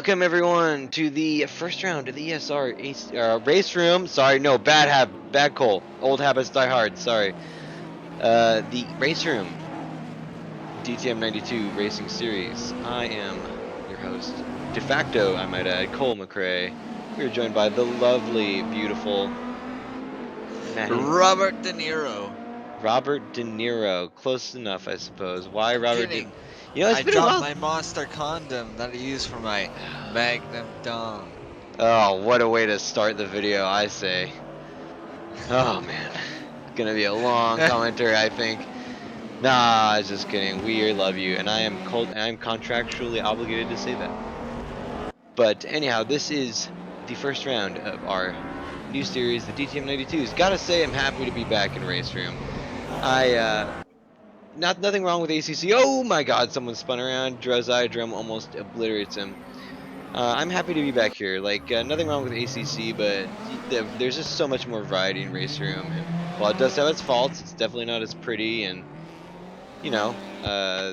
Welcome everyone to the first round of the ESR race room. Sorry, no, bad Cole. Old habits die hard. Sorry. The race room, DTM92 Racing Series. I am your host, de facto, I might add, Cole McRae. We are joined by the lovely, beautiful Maddie. Robert De Niro. Robert De Niro. Close enough, I suppose. Why Robert De? Kidding. You know, it's I been a dropped while. my monster condom that I use for my Magnum Dong. Oh, what a way to start the video, I say. Oh man, gonna be a long commentary, I think. Nah, I was just kidding. We love you, and I'm contractually obligated to say that. But anyhow, this is the first round of our new series, the DTM92s. Gotta say, I'm happy to be back in race room. Nothing wrong with ACC. Oh my God, someone spun around. Drozai drum almost obliterates him. I'm happy to be back here. Nothing wrong with ACC, but there's just so much more variety in race room. And while it does have its faults, it's definitely not as pretty. And you know,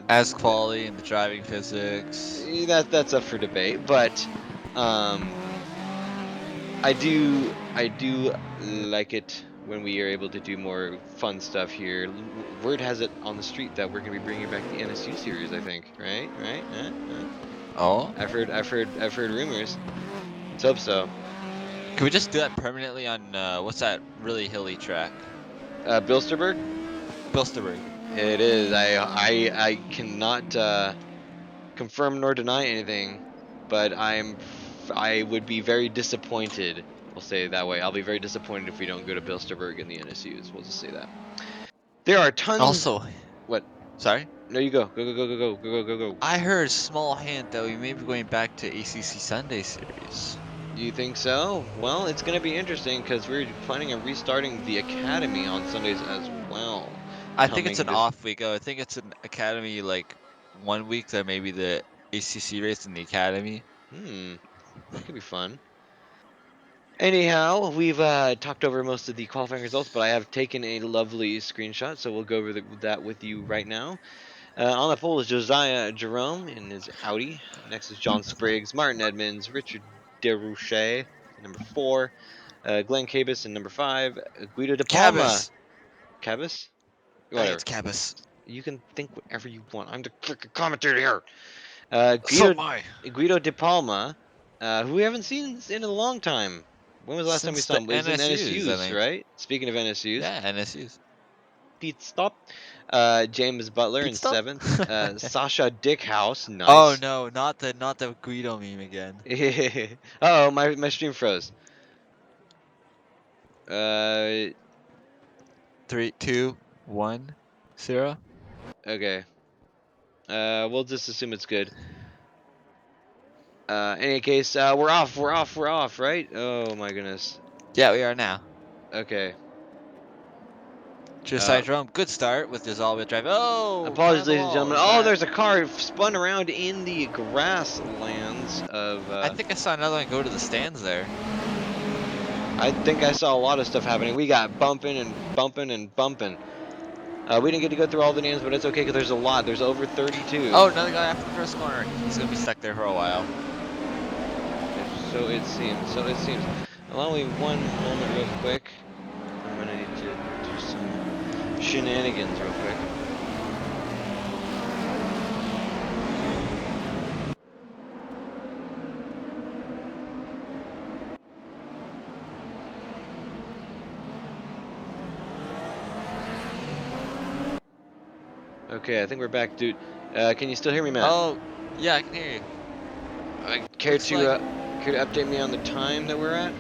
As quality in the driving physics. that's up for debate. But um, I do like it when we are able to do more fun stuff here. Word has it on the street that we're gonna be bringing back the NSU series. I think, right? Oh? I've heard rumors. Let's hope so. Can we just do that permanently on, what's that really hilly track? Bilsterberg. Bilsterberg. It is. I cannot confirm nor deny anything, but I would be very disappointed. We'll say it that way. I'll be very disappointed if we don't go to Bilsterberg in the NSUs. We'll just say that. There are tons. Also, What? sorry? No, you go. Go. I heard a small hint that we may be going back to ACC Sunday series. You think so? Well, it's going to be interesting because we're planning on restarting the academy on Sundays as well. I think it's Coming an this. off week. I think it's an academy, like, 1 week, that maybe the ACC race in the academy. That could be fun. Anyhow, we've talked over most of the qualifying results, but I have taken a lovely screenshot, so we'll go over that with you right now. On the pole is Josiah Jerome in his Audi. Next is John Spriggs, Martin Edmonds, Richard DeRouche, number 4, Glenn Cabus in number 5, Guido De Palma. Cabas! Cabus? Yeah, Whatever. it's Cabas. You can think whatever you want. I'm the commentator here. So am I. Guido De Palma, who we haven't seen in a long time. When was the last time we Since saw the him? He was in NSUs, I NSU's, think. right? Speaking of NSU's, Yeah, NSUs. Pete Stop. James Butler Pit in stop? 7th. Sasha Dickhouse, Oh nice. no, not the Guido meme again. Oh, my stream froze. Uh, 3, 2, 1, 0. okay. We'll just assume it's good. Any case, we're off, right? Oh my goodness. Yeah, we are now. Okay. Just Uh, side drum. Good start with this all-wheel drive. Oh, front Apologies, of the ladies and wall. gentlemen. Is Oh, that? there's a car spun around in the grasslands of. I think I saw another one go to the stands there. I think I saw a lot of stuff happening. We got bumping and bumping and bumping. We didn't get to go through all the names, but it's okay because there's a lot. There's over 32. Oh, another guy after the first corner. He's gonna be stuck there for a while. So it seems. Allow me one moment, real quick. I'm gonna need to do some shenanigans, real quick. Okay, I think we're back, dude. Can you still hear me, Matt? Oh, yeah, I can hear you. Care Looks to like update me on the time that we're at?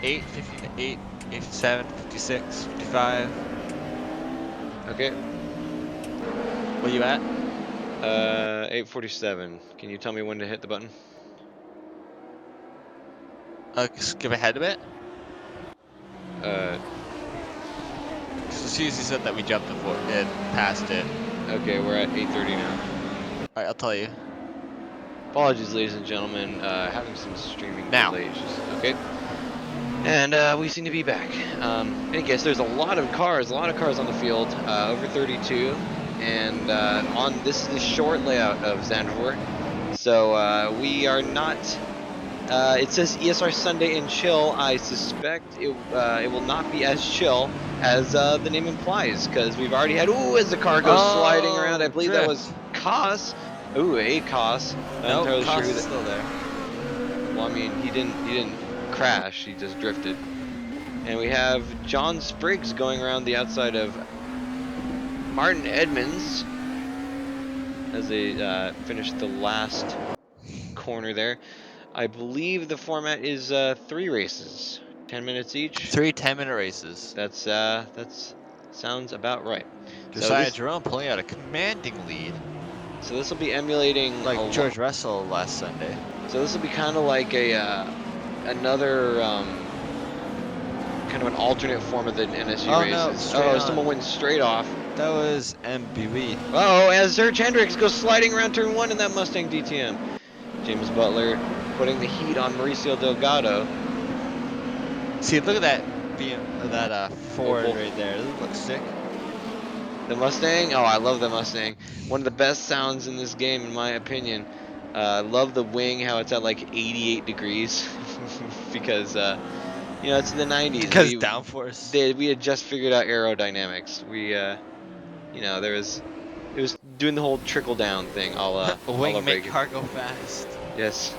8:58, 57, 56, 55. Okay. Where you at? 8:47. Can you tell me when to hit the button? Skip ahead a bit. Uh, Susie said that we jumped before it, past it. okay, we're at 8:30 now. Alright, I'll tell you. Apologies, ladies and gentlemen. Having some streaming Now. delay issues. Okay. And we seem to be back. Any case, there's a lot of cars on the field, over 32, and on this is the short layout of Zandvoort. So we are not. It says ESR Sunday and Chill. I suspect it will not be as chill as the name implies, because we've already had as the car goes sliding around. I Oh, believe that was drift. Koss. A Koss. Not Nope, entirely sure cost who is that. still there. Well, I mean, he didn't crash. He just drifted. And we have John Spriggs going around the outside of Martin Edmonds as they finish the last corner there. I believe the format is 3 races, 10 minutes each. 3 10-minute races. That's sounds about right. So Josiah this Jerome pulling out a commanding lead, so this will be emulating a like lot. George Russell last Sunday. So this will be kind of like a another kind of an alternate form of the NSU Oh no, races. straight Oh, on. someone went straight off. That was MBB. Oh, as Serge Hendricks goes sliding around turn one in that Mustang DTM. James Butler putting the heat on Mauricio Delgado. See, look at that being that Ford Opal. right there. Doesn't it look sick? The Mustang? Oh, I love the Mustang. One of the best sounds in this game, in my opinion. I love the wing, how it's at like 88 degrees, because it's the 90s. Because downforce. We had just figured out aerodynamics. There was it was doing the whole trickle down thing, a la Wing make Reagan. car go fast. Yes.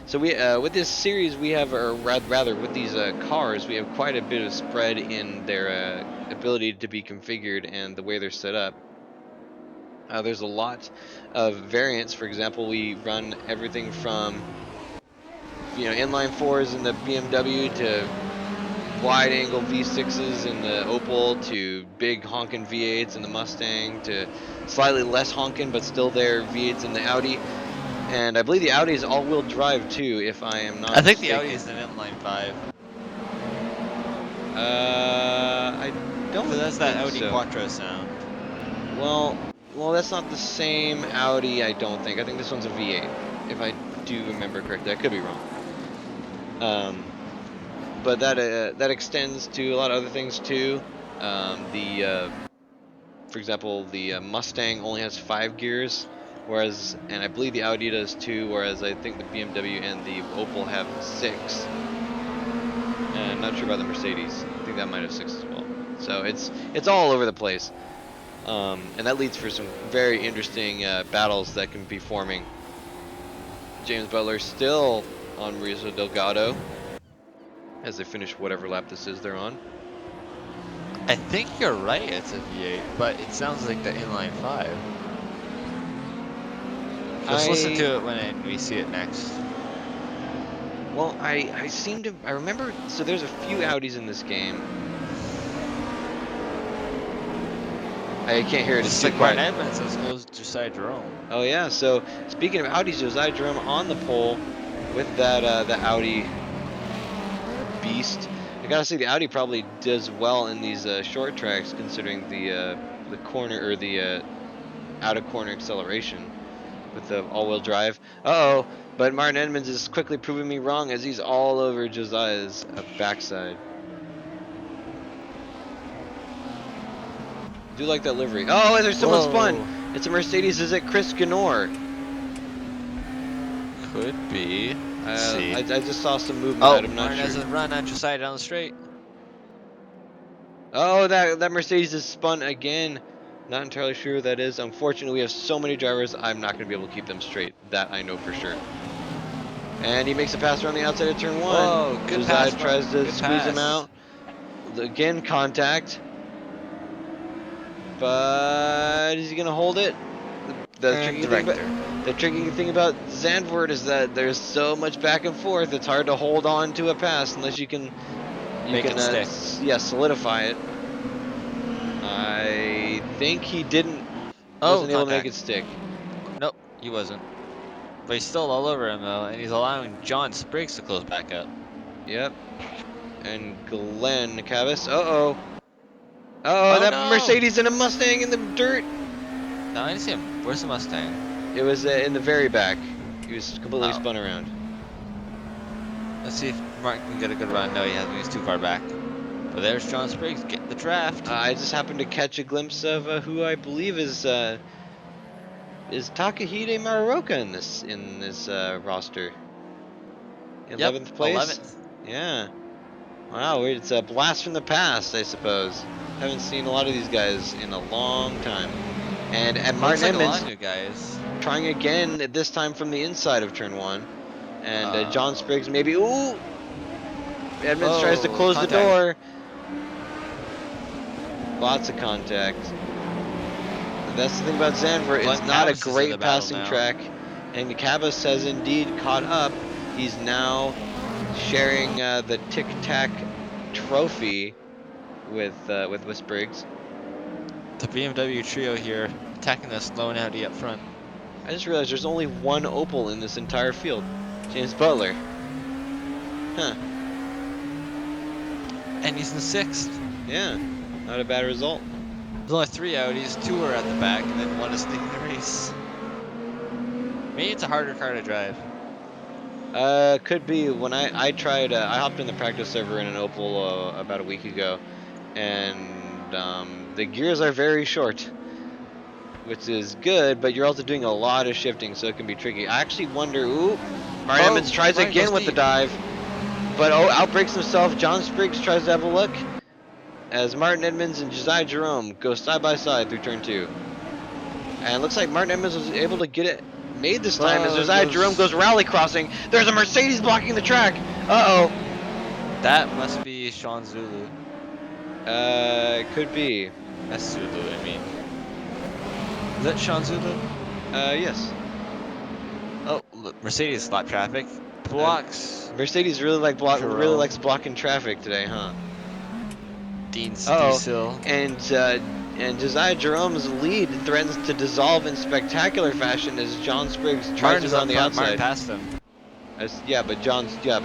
So we with this series we have, or rather with these cars, we have quite a bit of spread in their ability to be configured and the way they're set up. There's a lot of variants. For example, we run everything from inline fours in the BMW to wide angle V6s in the Opal to big honkin' V8s in the Mustang to slightly less honkin' but still there V8s in the Audi. And I believe the Audi is all-wheel drive too, if I am I not think the Audi is mistaken. an inline five. I Because don't that's that think Audi so. Quattro sound. Well, that's not the same Audi. I don't think. I think this one's a V8, if I do remember correctly. I could be wrong. But that extends to a lot of other things too. For example, the Mustang only has 5 gears, and I believe the Audi does too. Whereas I think the BMW and the Opel have 6. And I'm not sure about the Mercedes. I think that might have 6 as well. So it's all over the place. And that leads for some very interesting battles that can be forming. James Butler still on Mauricio Delgado as they finish whatever lap this is they're on. I think you're right, it's a V8, but it sounds like the inline five. Just listen I to it when we see it next. well, I remember. So there's a few Audis in this game. I can't hear it. It's Just too like Martin quiet. Edmonds, let's go Josiah Jerome. Oh yeah. So speaking of Audis, Josiah Jerome on the pole with that the Audi beast. I gotta say the Audi probably does well in these short tracks, considering the corner or the out of corner acceleration with the all-wheel drive. Uh-oh, but Martin Edmonds is quickly proving me wrong as he's all over Josiah's backside. I do like that livery. Oh, and there's someone spun. Whoa. It's a Mercedes. Is it Chris Ganor? Could be. Let's see. I just saw some movement. Oh, I'm not Martin has sure. a run on Josiah down the straight. Oh, that Mercedes is spun again. Not entirely sure who that is. Unfortunately, we have so many drivers, I'm not going to be able to keep them straight. That I know for sure. And he makes a pass around the outside of turn one. Whoa, good Josiah pass, tries Martin. to Good squeeze him pass. out. Again, contact. But is he going to hold it? The And tricky thing about director. Zandvoort is that there's so much back and forth. It's hard to hold on to a pass unless you Make can it stick. solidify it. I think he Oh, wasn't able to make contact. it stick. Nope, he wasn't. But he's still all over him though, and he's allowing John Spriggs to close back up. Yep. And Glenn Cavis. Uh-oh. Uh-oh, Oh that no! Mercedes and a Mustang in the dirt. No, I didn't see him. Where's the Mustang? It was in the very back. He was completely Oh. spun around. Let's see if Martin can get a good run. No, he hasn't. He's too far back. But there's John Spriggs getting the draft. I just happened to catch a glimpse of who I believe is is Takahide Maruoka in this roster? Yep, 11th place. 11th. Yeah. Wow, it's a blast from the past, I suppose. Haven't seen a lot of these guys in a long time. And Looks Martin like a lot Edmonds of new guys. trying again, this time from the inside of turn one. And John Oh. Spriggs maybe. Ooh! Edmonds tries to Oh, close the contact. door. Lots of contact. That's the thing about Zandvoort. It's Glenn not a Cabas is in the great battle passing now. track. And Cabas has indeed caught up. He's now sharing the Tic Tac trophy with Spriggs. The BMW trio here attacking the slow Audi up front. I just realized there's only one Opel in this entire field. James Butler. Huh. And he's in 6th. Yeah. Not a bad result. There's only 3 Audis, 2 are at the back, and then 1 is leading the race. Maybe it's a harder car to drive. Could be. When I tried, I hopped in the practice server in an Opel about a week ago, and the gears are very short, which is good, but you're also doing a lot of shifting, so it can be tricky. I actually wonder. Ooh, Martin Oh, Emmons tries Martin goes again with the deep. dive, but outbreaks himself. John Spriggs tries to have a look as Martin Edmonds and Josiah Jerome go side by side through turn two. And it looks like Martin Edmonds was able to get it made this time as Oh, Josiah Jerome goes rally crossing. There's a Mercedes blocking the track. Uh-oh. That must be Sean Zulu. It could be. That's Zulu, I mean. Is that Sean Zulu? Yes. Oh, look, Mercedes slot traffic. Blocks Mercedes really Jerome. likes blocking traffic today, huh? Dean Uh-oh. Diesel. And Josiah Jerome's lead threatens to dissolve in spectacular fashion as John Spriggs tries to Martin's go on up the front. Martin outside. passed him. But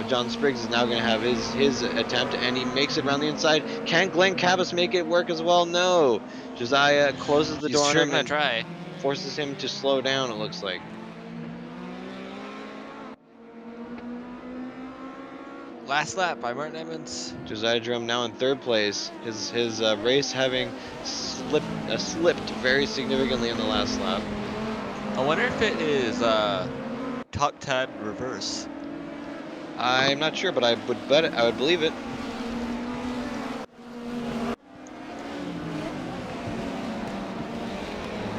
John Spriggs is now going to have his attempt, and he makes it around the inside. Can Glenn Cabas make it work as well? No. Josiah closes the He's door on sure him gonna and try. forces him to slow down. It looks like. Last lap by Martin Edmonds. Josiah Jerome now in third place. His race having slipped very significantly in the last lap. I wonder if it is top 10 reverse. I'm not sure, but I would bet it. I would believe it.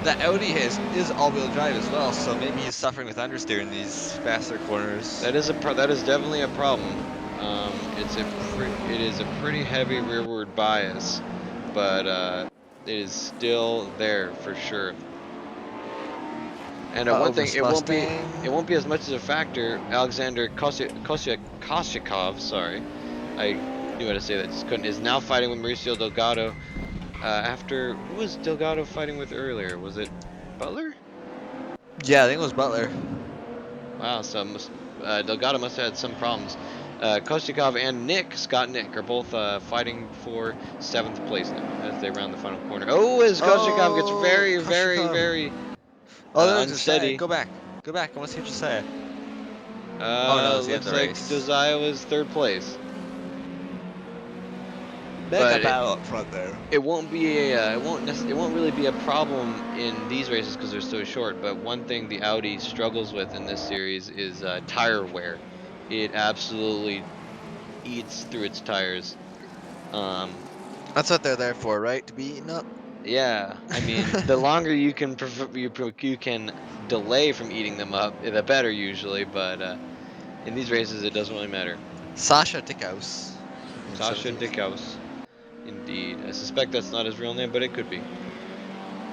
That Audi is all-wheel drive as well, so maybe he's suffering with understeer in these faster corners. That is definitely a problem. It is a pretty heavy rearward bias, but it is still there for sure. And one thing, Miss Mustang. it won't be as much as a factor. Alexander Kosyakov, sorry, I knew how to say that, just couldn't. Is now fighting with Mauricio Delgado. After who was Delgado fighting with earlier? Was it Butler? Yeah, I think it was Butler. Wow, Delgado must have had some problems. Kostyakov and Scott Nick, are both fighting for 7th place now as they round the final corner. Oh, as Kostyakov gets Oh, very, very, Koshikov. very Oh, there was Josiah. unsteady. Go back. Go back. I want to see Josiah. Oh, no, it was the end of Looks the like race. Josiah was 3rd place. Mega But battle up front there. it won't be it won't really be a problem in these races because they're so short. But one thing the Audi struggles with in this series is tire wear. It absolutely eats through its tires. Um, That's what they're there for, right? To be eaten up. yeah, I mean, the longer you can delay from eating them up, the better usually. But in these races, it doesn't really matter. Sasha Dickhaus. In Sasha 17th. Dickhaus, indeed. I suspect that's not his real name, but it could be.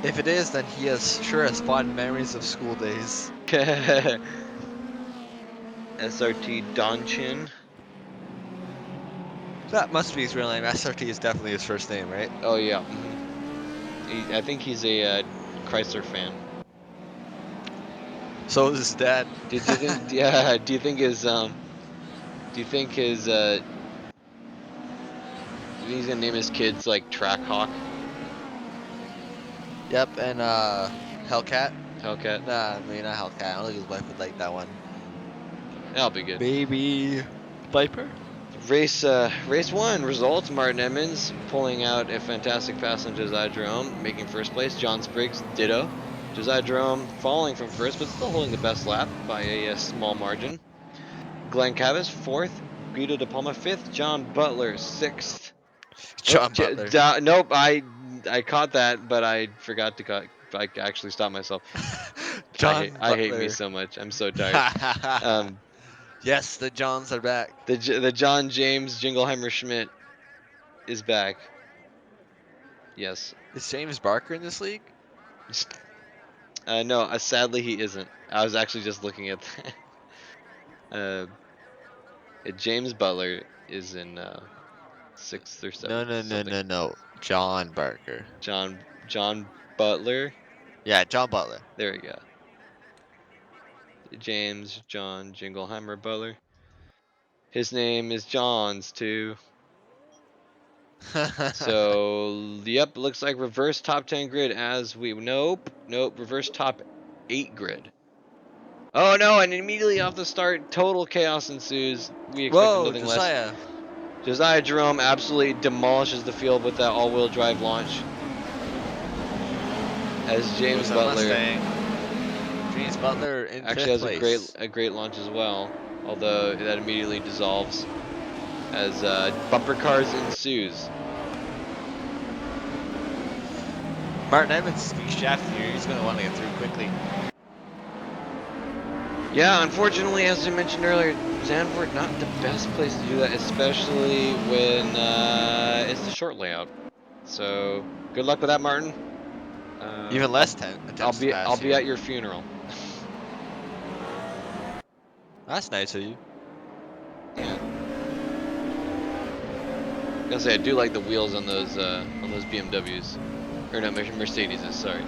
If it is, then he has sure has fond memories of school days. SRT Donchin. That must be his real name. SRT is definitely his first name, right? Oh yeah. I think he's a Chrysler fan. So is his dad. Do you think? Yeah. Do you think he's gonna name his kids like Trackhawk, Yep, and Hellcat. Hellcat? Nah, maybe not Hellcat. I don't think his wife would like that one. That'll be good. Maybe Viper. Race one results: Martin Emmons pulling out a fantastic pass on Josiah Jerome, making first place. John Spriggs ditto. Josiah Jerome falling from first, but still holding the best lap by a small margin. Glenn Cavis, 4th. Guido De Palma, 5th. John Butler, 6th. John Butler. Nope, I caught that, but I forgot to I actually stopped myself. John I hate me Butler. so much. I'm so tired. Yes, the Johns are back. The John James Jingleheimer Schmidt is back. Yes. Is James Barker in this league? No, sadly he isn't. I was actually just looking at that. James Butler is in 6th or 7th, something. No. John Barker. John Butler. Yeah, John Butler. There we go. James John Jingleheimer Butler. His name is Johns too. So yep, looks like reverse top 10 grid as we nope reverse top 8 grid. Oh no, and immediately off the start, total chaos ensues. We expected Whoa, nothing less. Josiah. Josiah Jerome absolutely demolishes the field with that all-wheel drive launch. As James Butler James Butler in actually 5th has place. a great launch as well, although that immediately dissolves as bumper cars ensues. Martin Edmonds is being shafted here. He's going to want to get through quickly. Yeah, unfortunately, as I mentioned earlier, Zandvoort not the best place to do that, especially when it's the short layout. So good luck with that, Martin. Even less attempts to pass I'll be here. at your funeral. That's nice of you. Yeah. I gotta say, I do like the wheels on those BMWs, or no, Mercedes. Sorry,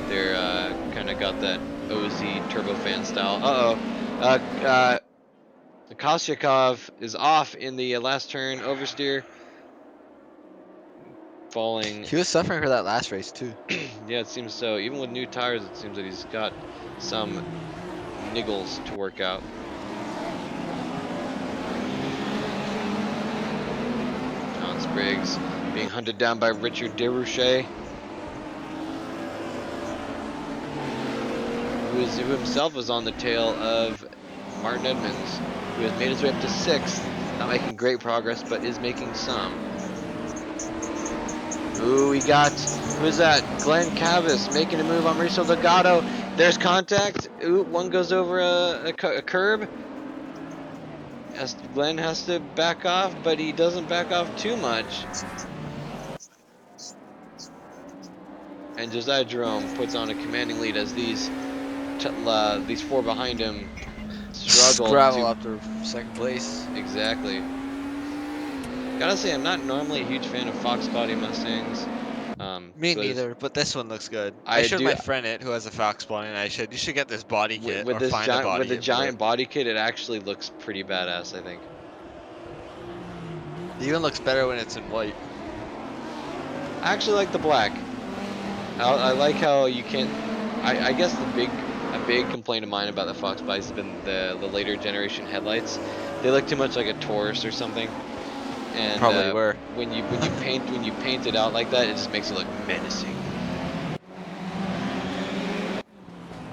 they're kind of got that OZ turbofan style. Kosyakov is off in the last turn, oversteer, falling. He was suffering for that last race too. Yeah, it seems so. Even with new tires, it seems that he's got some niggles to work out. John Spriggs being hunted down by Richard DeRouche, who himself was on the tail of Martin Edmonds, who has made his way up to 6th. Not making great progress, but is making some. Ooh, who's that? Glenn Cavis making a move on Mauricio Delgado. There's contact. Ooh, one goes over a curb. Glenn has to back off, but he doesn't back off too much. And Josiah Jerome puts on a commanding lead as these 4 behind him struggle Gravel to up to 2nd place. exactly. Gotta say, I'm not normally a huge fan of Fox body Mustangs. Me neither, but this one looks good. I I showed do my friend it who has a Fox body, and I said, you should get this body kit or find a body with the kit for it. giant body kit. It actually looks pretty badass, I think. It even looks better when it's in white. I actually like the black. I like how you can't. I guess a big complaint of mine about the Fox bikes has been the later generation headlights. They look too much like a Taurus or something. And Probably were. when you paint it out like that, it just makes it look menacing.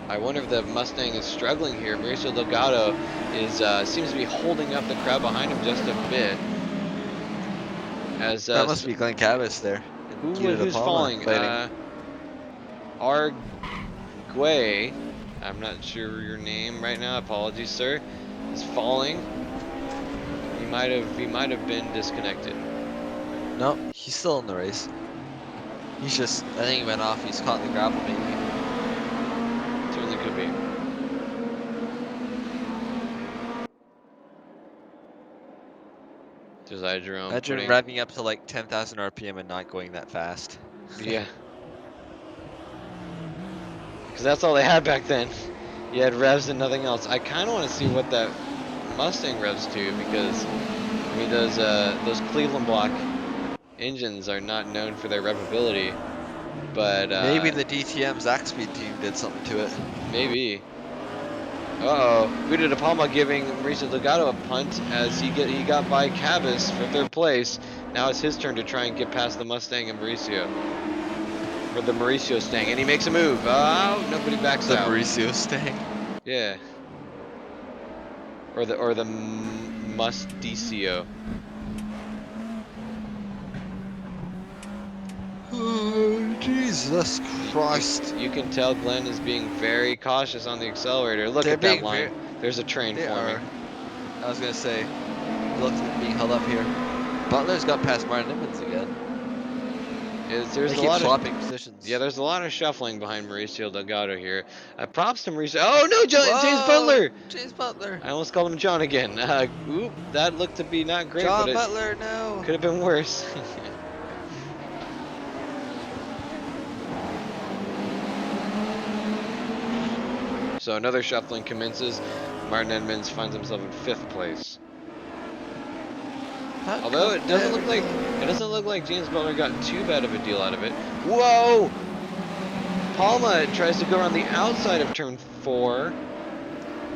I wonder if the Mustang is struggling here. Mauricio Delgado seems to be holding up the crowd behind him just a bit. As That must be Glenn Cavis there. who's falling? Arguay, I'm not sure your name right now. Apologies, sir. Is falling. He might have been disconnected. No, he's still in the race. He's just, I think he went off. He's caught in the gravel maybe. Certainly could be. Josiah Jerome. Imagine revving up to like 10,000 RPM and not going that fast. Yeah. Because that's all they had back then. You had revs and nothing else. I kind of want to see what that Mustang revs to, because I mean those Cleveland block engines are not known for their revability, but Maybe the DTM Zach Speed team did something to it. maybe. Guido De Palma giving Mauricio Delgado a punt as he got by Cabas for 3rd place. Now it's his turn to try and get past the Mustang and Mauricio. for the Mauricio Stang, and he makes a move. Oh, nobody backs The out. Mauricio Stang. Yeah. Or the Musticio. Oh, Jesus Christ. You can tell Glenn is being very cautious on the accelerator. Look They're at that being line. very. There's a train They forming. are. I was gonna say, it looks like being held up here. Butler's got past Martin Emmons again. There's They a keep lot of swapping yeah, positions. there's a lot of shuffling behind Mauricio Delgado here. Props to Mauricio. Oh no, James Whoa! Butler. James Butler. I almost called him John again. Oop, that looked to be not great, but John it Butler, no. could have been worse. So another shuffling commences. Martin Edmonds finds himself in 5th place. Although it doesn't look like James Butler got too bad of a deal out of it. Whoa! Palma tries to go around the outside of turn 4.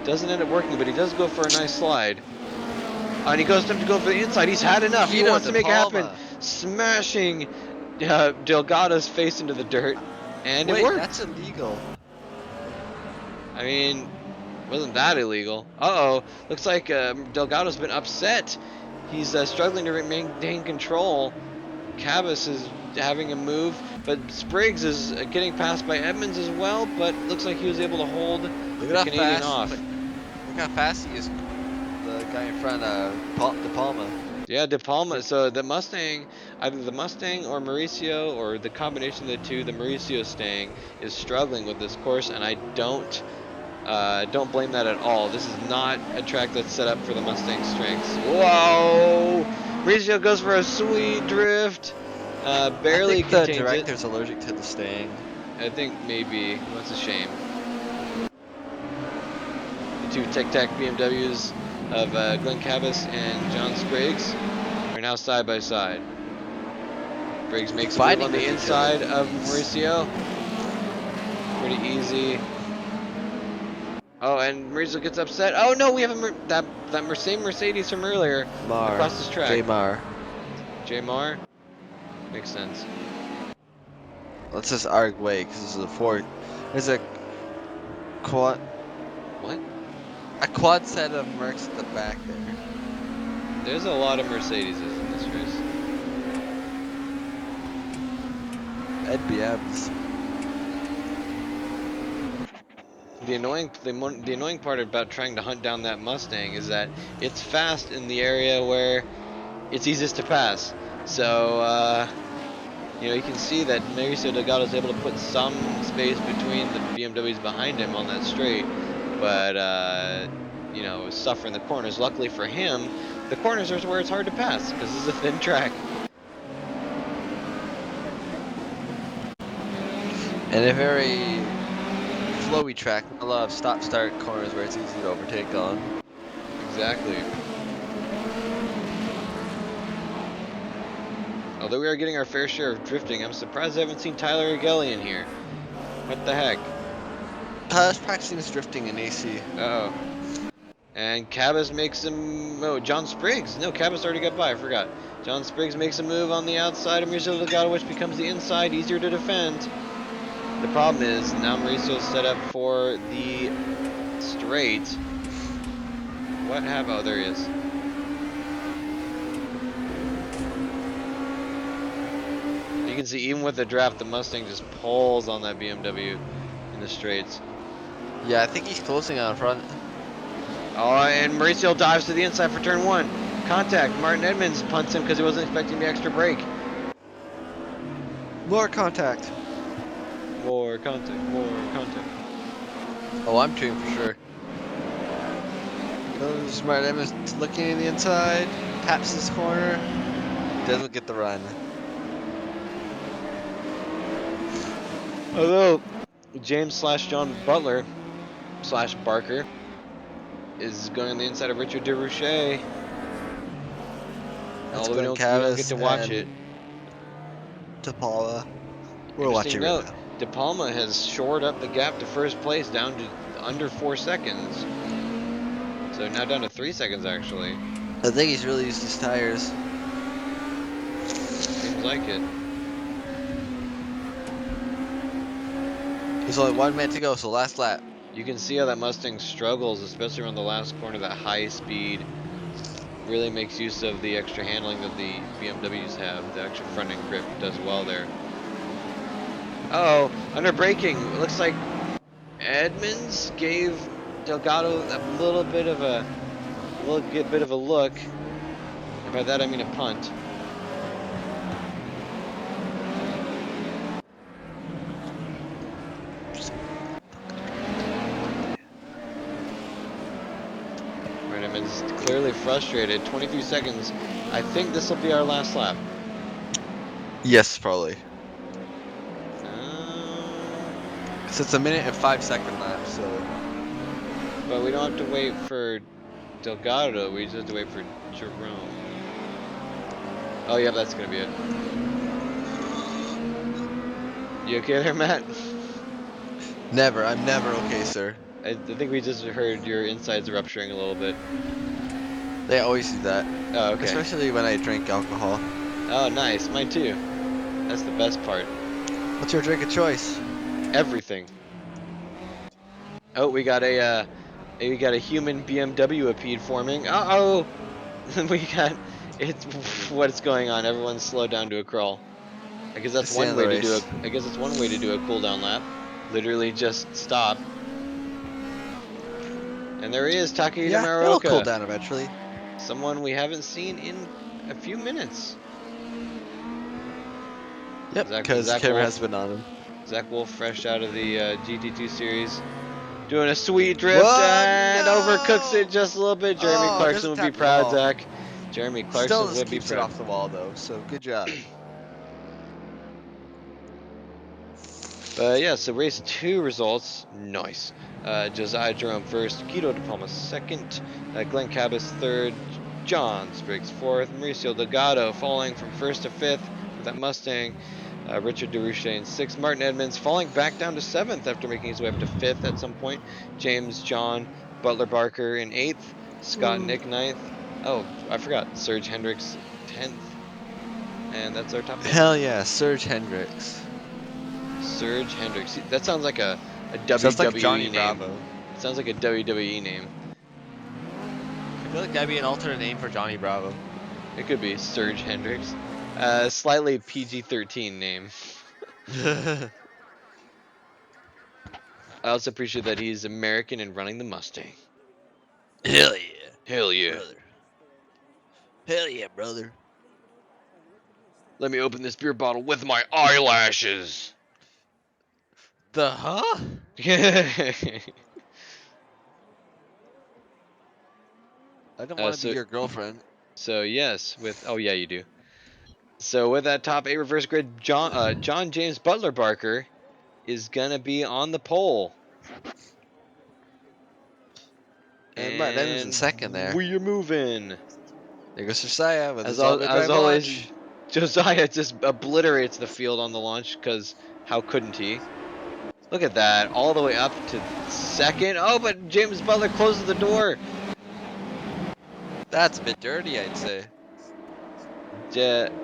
Doesn't end up working, but he does go for a nice slide. And he goes to go for the inside. He's had enough. He Guido wants De to make it happen. Palma. Smashing Delgado's face into the dirt. And it Wait, that's worked. illegal. I mean, wasn't that illegal? Uh-oh. Looks like Delgado's been upset. He's struggling to maintain control. Cabas is having a move, but Spriggs is getting passed by Edmonds as well, but looks like he was able to hold Look the at how Canadian fast. off. Look how fast he is. The guy in front, De Palma. Yeah, De Palma. So the Mustang, either the Mustang or Mauricio, or the combination of the two, the Mauricio Stang, is struggling with this course, and I don't blame that at all. This is not a track that's set up for the Mustang strengths. Whoa! Mauricio goes for a sweet drift. I Barely think the contains it. director's allergic to the Stang. I think maybe. That's a shame. The two Tic Tac BMWs of Glenn Cabas and John Spriggs are now side by side. Spriggs makes a move Fighting on the with each inside other. of Mauricio. Pretty easy. Oh, and Mauricio gets upset. Oh no, we have that same Mercedes from earlier Mar. across this track. J Mar. J Mar. Makes sense. Let's just argue way because this is a four. There's a quad. What? A quad set of Mercs at the back there. There's a lot of Mercedeses in this race. Ed BMs. The annoying part about trying to hunt down that Mustang is that it's fast in the area where it's easiest to pass. So you can see that Mauricio Delgado is able to put some space between the BMWs behind him on that straight, but suffering the corners. Luckily for him, the corners are where it's hard to pass because this is a thin track. And a very flowy track with a lot of stop-start corners where it's easy to overtake on. Exactly. Although we are getting our fair share of drifting, I'm surprised I haven't seen Tyler Agelli in here. What the heck? I was practicing his drifting in AC. Uh-oh. And Cabas makes him... Oh, John Spriggs. No, Cabas already got by. I forgot. John Spriggs makes a move on the outside of Mauricio Delgado, which becomes the inside, easier to defend. The problem is, now Mauricio's set up for the straight. What have... Oh, there he is. You can see, even with the draft, the Mustang just pulls on that BMW in the straights. Yeah, I think he's closing out front. Oh, and Mauricio dives to the inside for turn 1. Contact. Martin Edmonds punts him because he wasn't expecting the extra brake. More contact. More contact. More contact. Oh, I'm cheering for sure. Goes Martin Emmons looking in the inside, taps his corner, doesn't get the run. Although James / John Butler / Barker is going on the inside of Richard DeRouche. That's Although Glenn we don't get Cabas to watch and it. De Paula. We're Interesting watching right note, now. De Palma has shored up the gap to first place down to under 4 seconds. So now down to 3 seconds actually. I think he's really used his tires. Seems like it. There's only 1 minute to go, so last lap. You can see how that Mustang struggles, especially around the last corner. That high speed really makes use of the extra handling that the BMWs have. The extra front end grip does well there. Oh, under braking, it looks like Edmonds gave Delgado a little bit of a look, and by that I mean a punt. Right, Edmonds is clearly frustrated. 23 seconds. I think this will be our last lap. Yes, probably. Um, Cause it's a 1:05 lap, so. but we don't have to wait for Delgado. We just have to wait for Jerome. Oh yeah, that's gonna be it. You okay there, Matt? Never. I'm never okay, sir. I think we just heard your insides rupturing a little bit. They always do that, Oh, okay. especially when I drink alcohol. Oh, nice. Mine too. That's the best part. What's your drink of choice? Everything. Oh, we got a human BMW apede forming. Uh-oh. we got it's what's going on. Everyone slow down to a crawl. I guess that's It's the end one of the way to do a race. I guess that's one way to do a cool down lap. Literally just stop. And there he is, Takahita Yeah, it'll cool Muraoka. down eventually. Someone we haven't seen in a few minutes. Yep, because the Zach camera has Wolf. been on him. Zach Wolf fresh out of the GT2 series. Doing a sweet drift What? and overcooks it No! just a little bit. Jeremy Oh, it Clarkson doesn't would be tap the proud, wall. Zach. Jeremy Still Clarkson just would be keeps it proud. off the wall though, so good job. But yeah, so race 2 results, nice. Josiah Jerome first, Guido De Palma second, Glenn Cabas third, John Spriggs fourth, Mauricio Delgado falling from first to fifth with that Mustang, Richard DeRouche in sixth, Martin Edmonds falling back down to seventh after making his way up to fifth at some point, James John Butler Barker in eighth, Scott Nick ninth. Oh, I forgot, Serge Hendricks 10th, and that's our top 10. Hell yeah, Serge Hendricks. Serge Hendricks. That sounds like a Sounds like Johnny WWE name. Bravo. It sounds like a WWE name. I feel like that'd be an alternate name for Johnny Bravo. It could be Serge Hendricks. Slightly PG-13 name. I also appreciate that he's American and running the Mustang. Hell yeah, Hell yeah. brother. Hell yeah, brother. Let me open this beer bottle with my eyelashes. The huh? I don't want to be so your girlfriend. so yes, with oh yeah you do. So with that top 8 reverse grid, John James Butler Barker is gonna be on the pole. And Martin Evans in And second there. we're moving. There goes Josiah with As his all-wheel as drive always, launch. Josiah just obliterates the field on the launch because how couldn't he? Look at that, all the way up to second. Oh, but James Butler closes the door. That's a bit dirty, I'd say.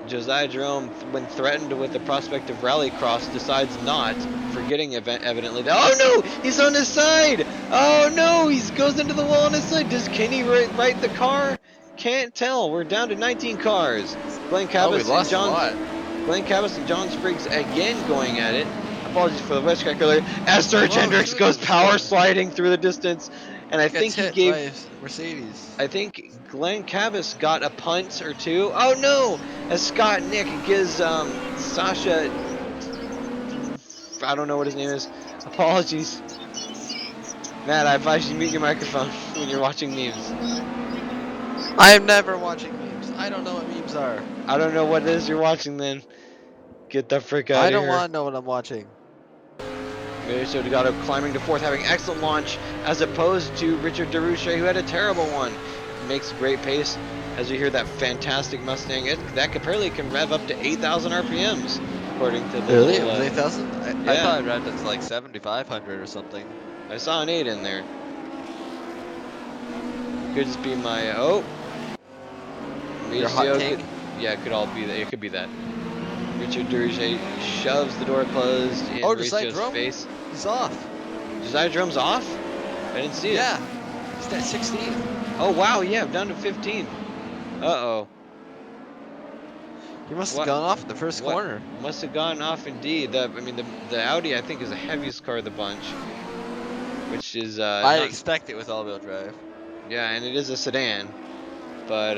Josiah Jerome, when threatened with the prospect of rallycross, decides not, forgetting evidently that. Oh no, he's on his side. Oh no, he goes into the wall on his side. Does Kenny right the car? Can't tell. We're down to 19 cars. Glenn Oh, we Cabas and lost a John lot. Glenn Cabas and John Spriggs again going at it. Apologies for the wisecrack earlier. As Serge Whoa, Hendricks two of goes them. power sliding through the distance, and Gets hit by a Mercedes. I think Glenn Cabas got a punt or two. Oh no! As Scott Nick gives Sasha, I don't know what his name is. Apologies, Matt. I advise you mute your microphone when you're watching memes. I am never watching memes. I don't know what memes are. I don't know what it is you're watching. Then get the frick out I of don't here. want to know what I'm watching. Mauricio Delgado climbing to fourth, having excellent launch, as opposed to Richard DeRouche, who had a terrible one. Makes great pace as we hear that fantastic Mustang. That apparently can rev up to 8,000 RPMs, according to the Really? It little. was 8,000? I Yeah, thought it read it's like 7,500 or something. I saw an 8 in there. Could just be my Your hot Mauricio take? could, yeah, it could all be that. It could be that. Richard DeRouche shoves the door closed in Oh, just like Mauricio's Jerome? face. He's off. Josiah Drum's off? I didn't see it. Yeah. He's at 16th. Oh, wow, yeah, down to 15. Uh-oh. He must have What? gone off in the first What? corner. Must have gone off indeed. The Audi, I think, is the heaviest car of the bunch, which is I'd not. expect it with all-wheel drive. Yeah, and it is a sedan, but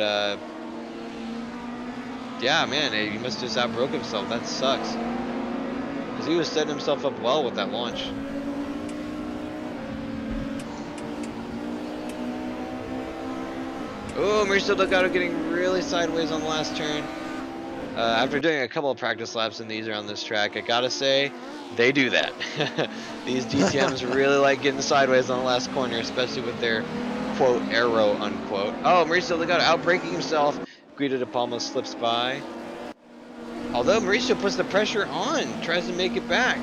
yeah, man, he must have just outbroke himself. That sucks, because he was setting himself up well with that launch. Oh, Mauricio Delgado getting really sideways on the last turn. After doing a couple of practice laps in these around this track, I gotta say, they do that. These DTMs really like getting sideways on the last corner, especially with their quote arrow unquote. Oh, Mauricio Delgado outbraking himself. Guido de Palma slips by. Although Mauricio puts the pressure on, tries to make it back.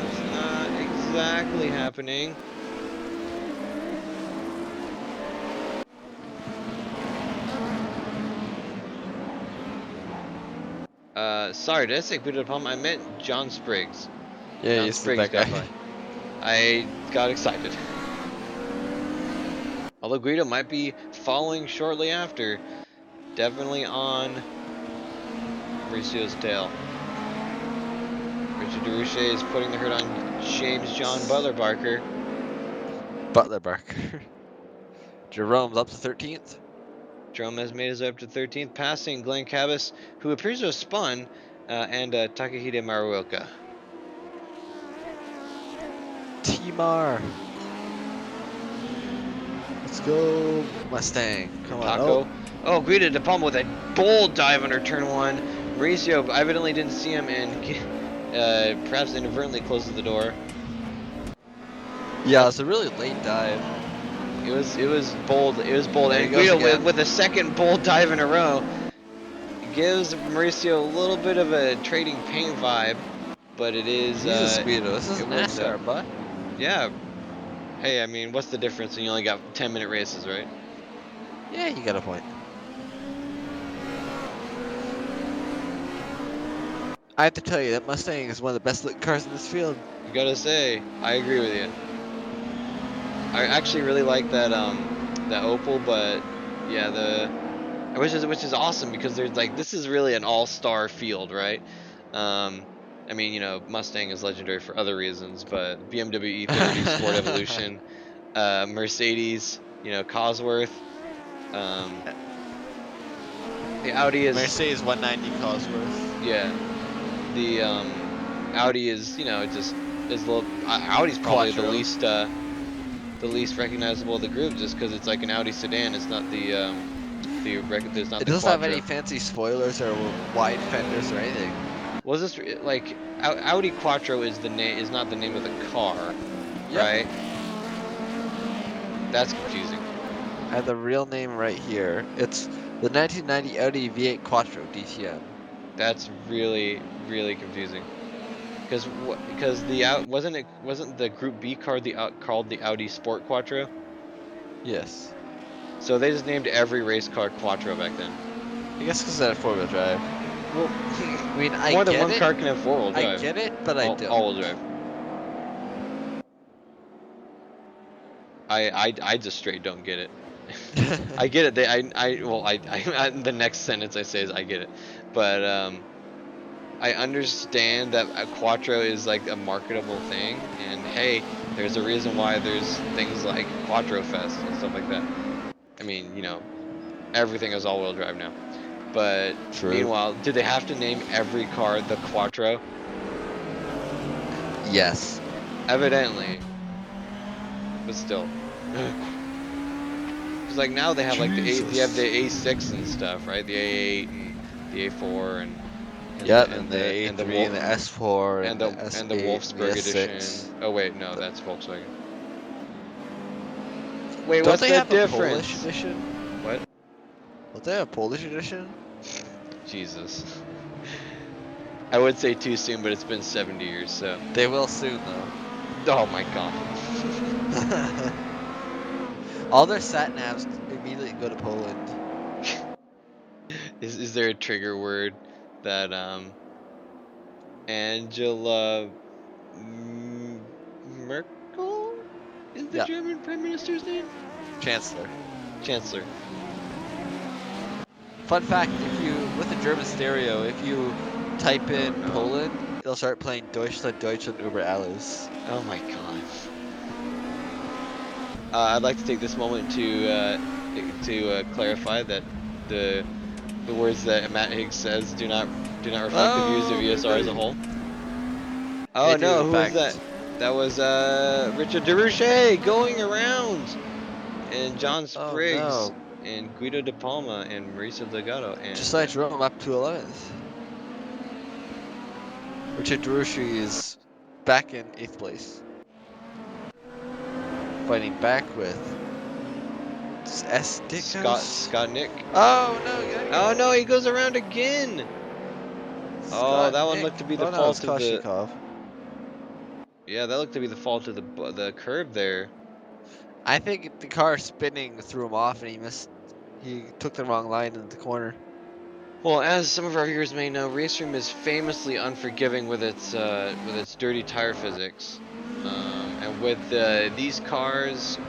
It's not exactly happening. Sorry, did I say Guido de Palma? I meant John Spriggs. Yeah, John you said Spriggs that guy. got by. I got excited. Although Guido might be following shortly after. Definitely on Mauricio's tail. Richard DeRouche is putting the hurt on James John Butler Barker. Butler Barker. Jerome's up to 13th. Jerome has made his way up to 13th, passing Glenn Cabas, who appears to have spun, and Takahide Maruoka. Timar. Let's go Mustang. Come on. Taco. Oh, Guido de Palma with a bold dive under turn one. Mauricio evidently didn't see him and perhaps inadvertently closes the door. Yeah, it's a really late dive. It was bold. It was bold. There he And goes Guido again. with a second bold dive in a row gives Mauricio a little bit of a trading paint vibe, but it is Jesus, Guido. This is it works out. NASCAR, bud. Yeah. Hey, I mean, what's the difference when you only got 10-minute races, right? Yeah, you got a point. I have to tell you, that Mustang is one of the best looking cars in this field. You gotta say, I agree with you. I actually really like that Opal, but yeah, which is awesome because there's like this is really an all-star field, right? Um, I mean, Mustang is legendary for other reasons, but BMW E30, Sport Evolution, Mercedes, Cosworth, um, the Audi is Mercedes 190 Cosworth. yeah, the Audi is just is a little Audi's probably Quattro. the least recognizable of the group just because it's like an Audi sedan. It's not there's not It the doesn't have any Quattro. fancy spoilers or wide fenders or anything. Was this like Audi Quattro is the name is not the name of the car, Yep. right? That's confusing. I have the real name right here. It's the 1990 Audi V8 Quattro DTM. That's really confusing. Because wasn't the Group B car called the Audi Sport Quattro? Yes. So they just named every race car Quattro back then. I guess because of that four-wheel drive. Well, I mean, I more than get one it. car can have four-wheel I drive. get it, but I don't. All-wheel drive. I just straight don't get it. I get it. The next sentence I say is I get it, but I understand that a Quattro is like a marketable thing, and hey, there's a reason why there's things like Quattro Fest and stuff like that. I mean, everything is all-wheel drive now. But True. meanwhile, do they have to name every car the Quattro? Yes. Evidently, but still. Because like now they have like they have the Jesus. A6 and stuff, right? The A8 and the A4 Yep, and the A3 Wolf and the S4 and the and the S8 and the Wolfsburg S6. edition. Oh wait, no, that's Volkswagen. Wait, Don't what's they the have a Polish difference? edition? What? Don't they have a Polish edition? Jesus. I would say too soon, but it's been 70 years, so. They will soon, though. Oh my god. All their sat navs immediately go to Poland. Is there a trigger word that Angela Merkel is the Yeah, German Prime Minister's name? Chancellor. Chancellor. Fun fact: if you with a German stereo, if you type Oh in no. Poland, it'll start playing Deutschland, Deutschland über alles. Oh my god. I'd like to take this moment to clarify that the the words that Matt Higgs says do not reflect the views of Oh, ESR as a everybody! whole. They Oh do, no, in who was that? fact. That was Richard DeRouche going around, and John Oh Spriggs, no! and Guido De Palma, and Marisa Delgado, Just and like Jerome up to 11th. Richard Derucci is back in 8th place, fighting back with S. Dickos. Scott Nick. Oh no, there you Oh go. no, he goes around again. Oh, Scott that one looked to Nick. be the Oh no, it's fault of the. Koshikov. Yeah, that looked to be the fault of the curb there. I think the car spinning threw him off and he missed. He took the wrong line in the corner. Well, as some of our viewers may know, Raceroom is famously unforgiving with its dirty tire physics, and with these cars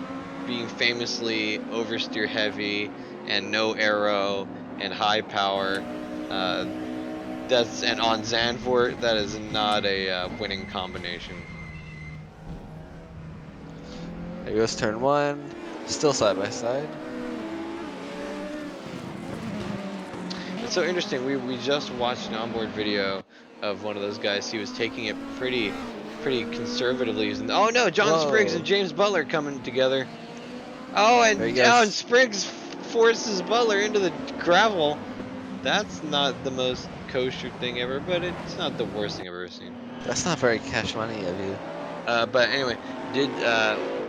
being famously oversteer heavy and no aero and high power, uh, that's and on Zandvoort that is not a winning combination. There goes turn one. Still side by side. It's so interesting. We just watched an onboard video of one of those guys. He was taking it pretty conservatively. Using, oh no, John Spriggs and Whoa. James Butler coming together. Oh, There he and goes. Spriggs forces Butler into the gravel. That's not the most kosher thing ever, but it's not the worst thing I've ever seen. That's not very cash money of you. But anyway, did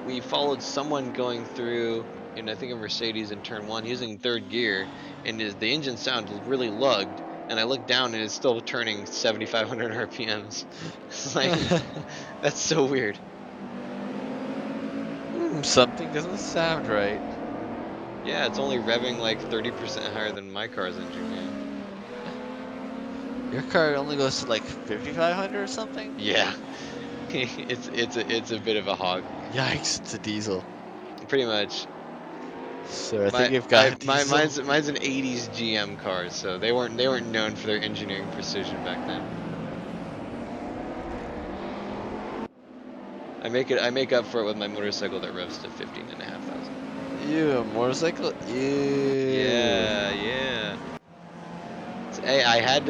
we followed someone going through in I think a Mercedes in turn one using third gear, and the engine sound really lugged, and I looked down and it's still turning 7,500 RPMs. It's like that's so weird. Something doesn't sound right. Yeah, it's only revving like 30% higher than my car's engine can. Your car only goes to like 5,500 or something? Yeah, it's a bit of a hog, Yikes, it's a diesel. pretty much. So I think you've got a diesel. Mine's an '80s GM car, so they weren't known for their engineering precision back then. I make up for it with my motorcycle that revs to 15,500. Ew, a motorcycle? Ew. Yeah, yeah. Hey, I had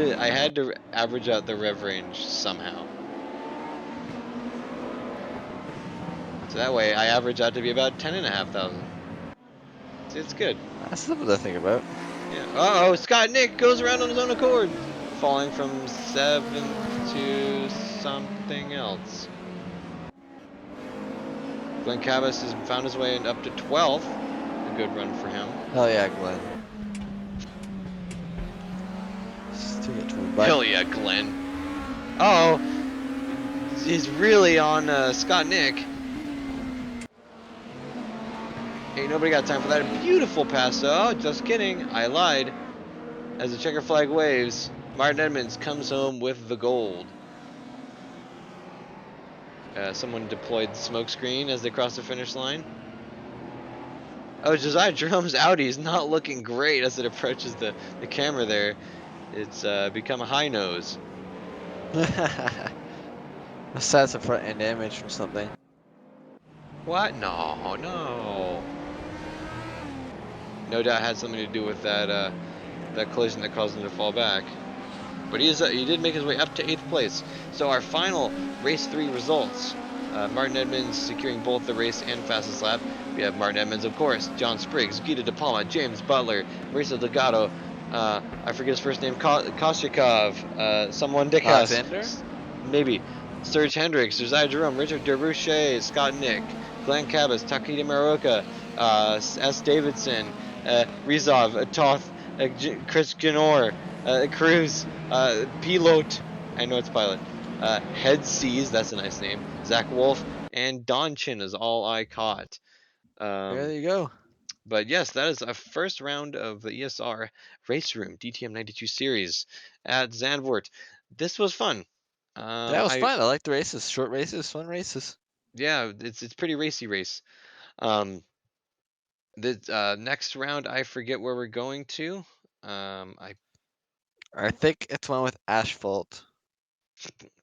to average out the rev range somehow. So that way I average out to be about 10,500. See, it's good. That's something to think about. Yeah. Uh oh, Scott Nick goes around on his own accord, falling from 7th to something else. Glenn Cabas has found his way up to 12th. A good run for him. Hell yeah, Glenn. Still get torn by. Hell yeah, Glenn. Uh oh, he's really on Scott Nick. Ain't nobody got time for that. Beautiful pass. Oh, just kidding. I lied. As the checker flag waves, Martin Edmonds comes home with the gold. Someone deployed the smoke screen as they cross the finish line. Oh, Josiah Jerome's Audi is not looking great as it approaches the camera there. It's become a high nose. Besides the front end damage from something. What? No, no. No doubt had something to do with that collision that caused him to fall back. But he did make his way up to 8th place. So our final race 3 results. Martin Edmonds securing both the race and fastest lap. We have Martin Edmonds, of course, John Spriggs, Guido De Palma, James Butler, Marisa Delgado, I forget his first name, Koshikov, someone Dickas, Alexander? maybe, Serge Hendricks, Josiah Jerome, Richard Derbuchet, Scott Nick, Glenn Cabas, Takeda Maruka, S. Davidson, Rizov, Toth, Chris Janor, Cruz, Pilot, I know it's pilot. Head Seas, that's a nice name. Zach Wolf and Don Chin is all I caught. There Um, you go. But yes, that is a first round of the ESR Race Room DTM92 series at Zandvoort. This was fun. That was I fun. I like the races. Short races, fun races. Yeah, it's pretty racy race. Um, the next round, I forget where we're going to. I I think it's one with asphalt.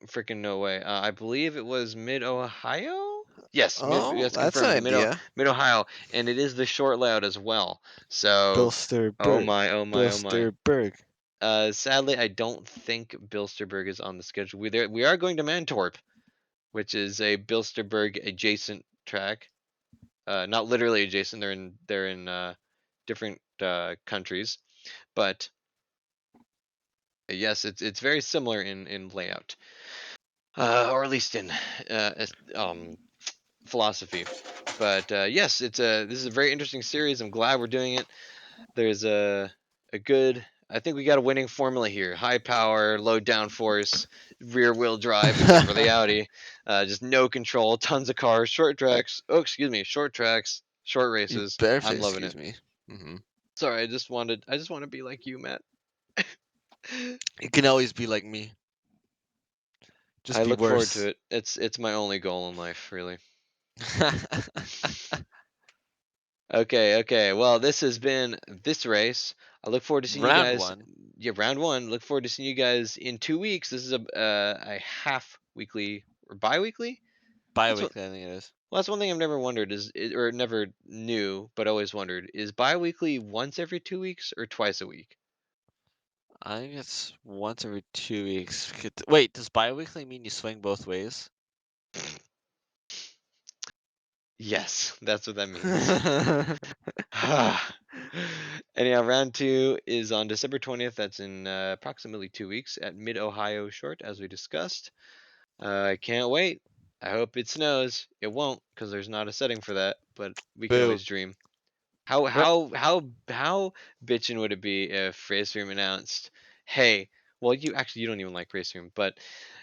freaking no way. I believe it was Mid Ohio. Yes, Oh, yes, that's an confirmed. idea. Mid Ohio, and it is the short layout as well. So, oh Bilsterberg. my, oh my, oh my. Bilsterberg. Sadly, I don't think Bilsterberg is on the schedule. We are going to Mantorp, which is a Bilsterberg adjacent track. Not literally adjacent. They're in different countries, but yes, it's very similar in layout, or at least in philosophy. But yes, this is a very interesting series. I'm glad we're doing it. There's a good. I think we got a winning formula here: high power, low downforce, rear wheel drive, except for the Audi. Just no control, tons of cars, short tracks. Oh, excuse me, short tracks, short You races. better say I'm loving excuse it. me. Hmm. Sorry, I just want to be like you, Matt. You can always be like me. Just I be look forward to worse. it. It's my only goal in life, really. Okay, okay. Well, this has been this race. I look forward to seeing you Round guys. one. Yeah, round one. Look forward to seeing you guys in 2 weeks. This is a half weekly or bi-weekly. That's what. Bi-weekly, I think it is. Well, that's one thing I've never wondered or never knew, but always wondered is bi-weekly once every 2 weeks or twice a week. I think it's once every 2 weeks. Wait, does bi-weekly mean you swing both ways? Yes, that's what that means. Anyhow, round two is on December 20th. That's in approximately 2 weeks at Mid Ohio Short, as we discussed. I can't wait. I hope it snows. It won't, because there's not a setting for that. But we can Boo. always dream. How bitchin' would it be if Race Room announced, "Hey, well, you don't even like Race Room, but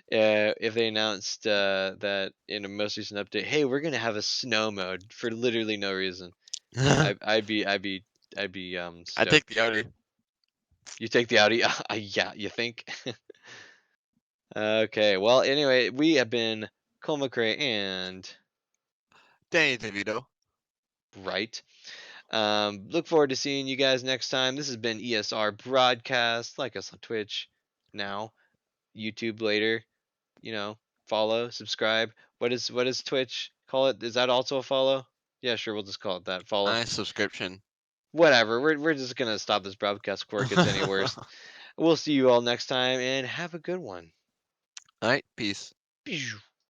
if they announced that in a most recent update, hey, we're gonna have a snow mode for literally no reason." I I'd be take stoked. the Audi. You take the Audi? Yeah, you think? Okay. Well, anyway, we have been Cole McRae and Danny DeVito. right. Look forward to seeing you guys next time. This has been ESR Broadcast. Like us on Twitch now, YouTube later. You know, follow, subscribe. What is Twitch? Call it? Is that also a follow? Yeah, sure. We'll just call it that. Follow. Subscription. Whatever. We're just gonna stop this broadcast before it gets any worse. We'll see you all next time and have a good one. Alright, peace. Pew.